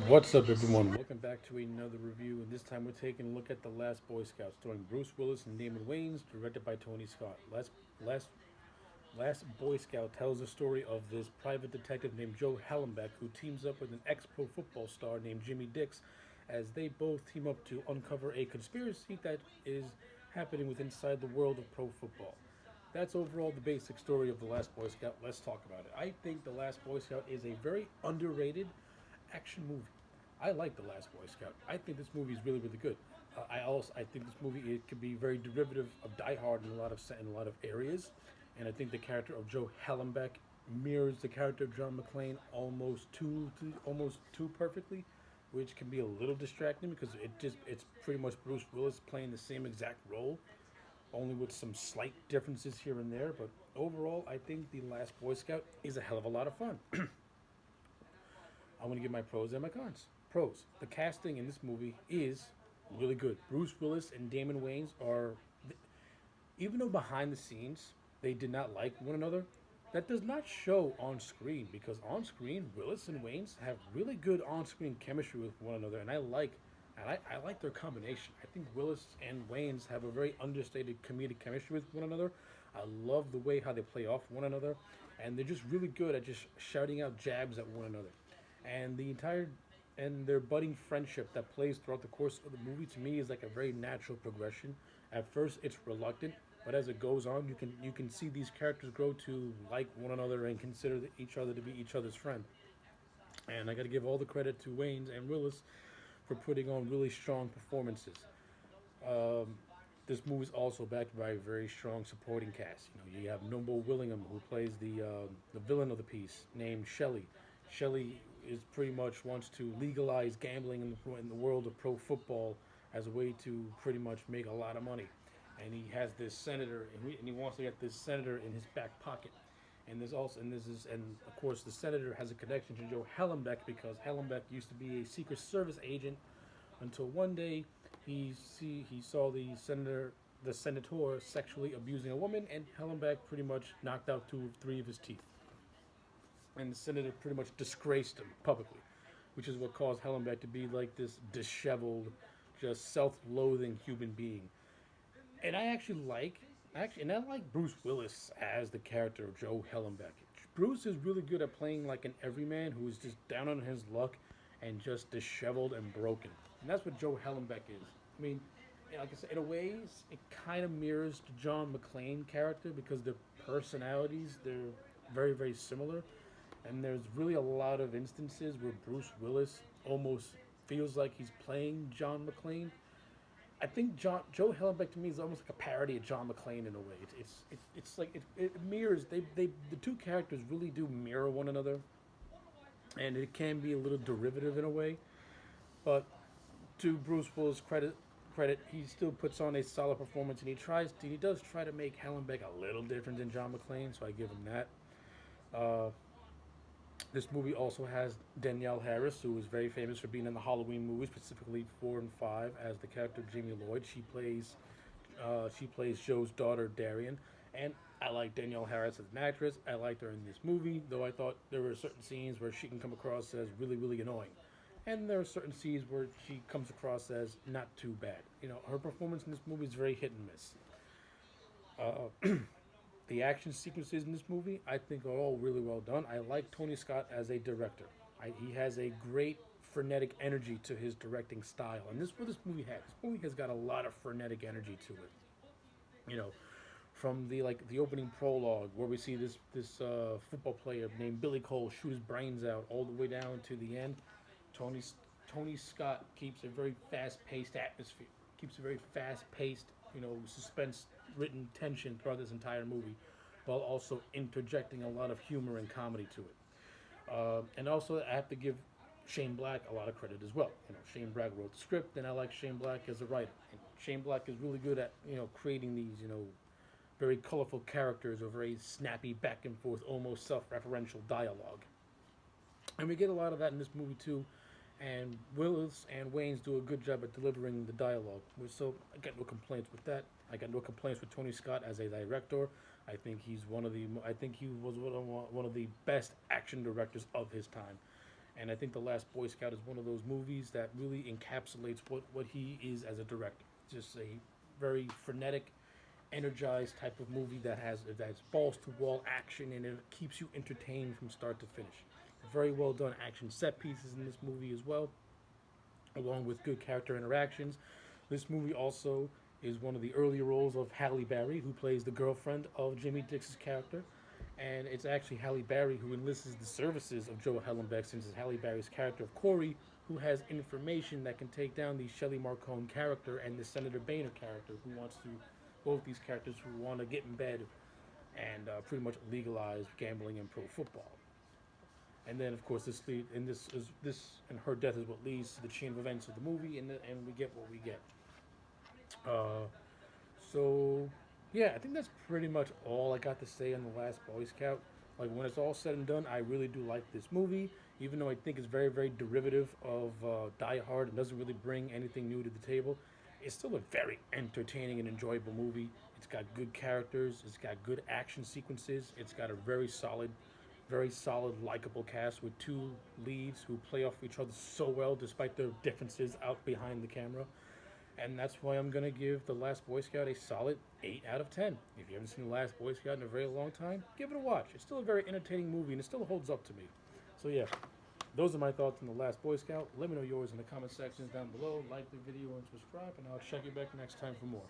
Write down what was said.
What's up, everyone? Welcome back to another review, and this time we're taking a look at The Last Boy Scout, starring Bruce Willis and Damon Wayans, directed by Tony Scott. Last, Last Boy Scout tells the story of this private detective named Joe Hallenbeck, who teams up with an ex-pro football star named Jimmy Dix, as they both team up to uncover a conspiracy that is happening within inside the world of pro football. That's overall the basic story of The Last Boy Scout. Let's talk about it. I think The Last Boy Scout is a very underrated action movie. I like The Last Boy Scout. I think this movie is really, really good. I think this movie it could be very derivative of Die Hard in a lot of areas, and I think the character of Joe Hallenbeck mirrors the character of John McClane almost too perfectly, which can be a little distracting because it's pretty much Bruce Willis playing the same exact role, only with some slight differences here and there. But overall, I think The Last Boy Scout is a hell of a lot of fun. I'm going to give my pros and my cons. Pros: the casting in this movie is really good. Bruce Willis and Damon Wayans are, even though behind the scenes they did not like one another, that does not show on screen because on screen Willis and Wayans have really good on-screen chemistry with one another, and I like their combination. I think Willis and Wayans have a very understated comedic chemistry with one another. I love the way how they play off one another, and they're just really good at just shouting out jabs at one another. And their budding friendship that plays throughout the course of the movie to me is like a very natural progression. At first, it's reluctant, but as it goes on, you can see these characters grow to like one another and consider each other to be each other's friend. And I got to give all the credit to Waynes and Willis for putting on really strong performances. Um, this movie is also backed by a very strong supporting cast. You have Noble Willingham, who plays the villain of the piece, named Shelley. Shelley is pretty much wants to legalize gambling in the world of pro football as a way to pretty much make a lot of money. And he has this senator, and he wants to get this senator in his back pocket. And of course the senator has a connection to Joe Hellenbeck because Hellenbeck used to be a Secret Service agent until one day he saw the senator sexually abusing a woman, and Hellenbeck pretty much knocked out three of his teeth, and the senator pretty much disgraced him publicly, which is what caused Hellenbeck to be like this disheveled, just self-loathing human being. And and I like Bruce Willis as the character of Joe Hellenbeck. Bruce is really good at playing like an everyman who is just down on his luck and just disheveled and broken. And that's what Joe Hellenbeck is. I mean, like I said, in a ways, it kind of mirrors the John McClane character because their personalities they're very very similar, and there's really a lot of instances where Bruce Willis almost feels like he's playing John McClane. I think Joe Hellenbeck to me is almost like a parody of John McClane in a way. It's like it mirrors they the two characters really do mirror one another, and it can be a little derivative in a way. But to Bruce Willis' credit, he still puts on a solid performance, and he does try to make Hellenbeck a little different than John McClane, so I give him that. Uh, This movie also has Danielle Harris, who is very famous for being in the Halloween movies, specifically 4 and 5, as the character Jamie Lloyd. She plays Joe's daughter Darian, and I like Danielle Harris as an actress. I liked her in this movie, though I thought there were certain scenes where she can come across as really really annoying, and there are certain scenes where she comes across as not too bad. Her performance in this movie is very hit and miss. The action sequences in this movie, I think, are all really well done. I like Tony Scott as a director. He has a great frenetic energy to his directing style, and this is what this movie has. This movie has got a lot of frenetic energy to it. You know, from the opening prologue where we see this football player named Billy Cole shoot his brains out, all the way down to the end. Tony Tony Scott keeps a very fast paced atmosphere, keeps a very fast paced, suspense written tension throughout this entire movie, while also interjecting a lot of humor and comedy to it. And also, I have to give Shane Black a lot of credit as well. Shane Black wrote the script, and I like Shane Black as a writer. And Shane Black is really good at creating these very colorful characters or very snappy back and forth, almost self-referential dialogue. And we get a lot of that in this movie too. And Willis and Waynes do a good job at delivering the dialogue. So I got no complaints with that. I got no complaints with Tony Scott as a director. I think he was one of the best action directors of his time. And I think The Last Boy Scout is one of those movies that really encapsulates what he is as a director. Just a very frenetic, energized type of movie that's balls to wall action, and it keeps you entertained from start to finish. Very well done action set pieces in this movie as well, along with good character interactions. This movie also is one of the earlier roles of Halle Berry, who plays the girlfriend of Jimmy Dix's character. And it's actually Halle Berry who enlists the services of Joe Hellenbeck, since it's Halle Berry's character of Corey, who has information that can take down the Shelley Marcone character and the Senator Boehner character, who wants to, both these characters who want to get in bed and pretty much legalize gambling and pro football. And then, of course, this and her death is what leads to the chain of events of the movie, and we get what we get. Uh, so, yeah, I think that's pretty much all I got to say on The Last Boy Scout. Like, when it's all said and done, I really do like this movie, even though I think it's very, very derivative of Die Hard and doesn't really bring anything new to the table. It's still a very entertaining and enjoyable movie. It's got good characters, it's got good action sequences, it's got a very solid, likable cast with two leads who play off each other so well despite their differences out behind the camera. And that's why I'm going to give The Last Boy Scout a solid 8 out of 10. If you haven't seen The Last Boy Scout in a very long time, give it a watch. It's still a very entertaining movie, and it still holds up to me. So yeah, those are my thoughts on The Last Boy Scout. Let me know yours in the comment sections down below. Like the video and subscribe, and I'll check you back next time for more.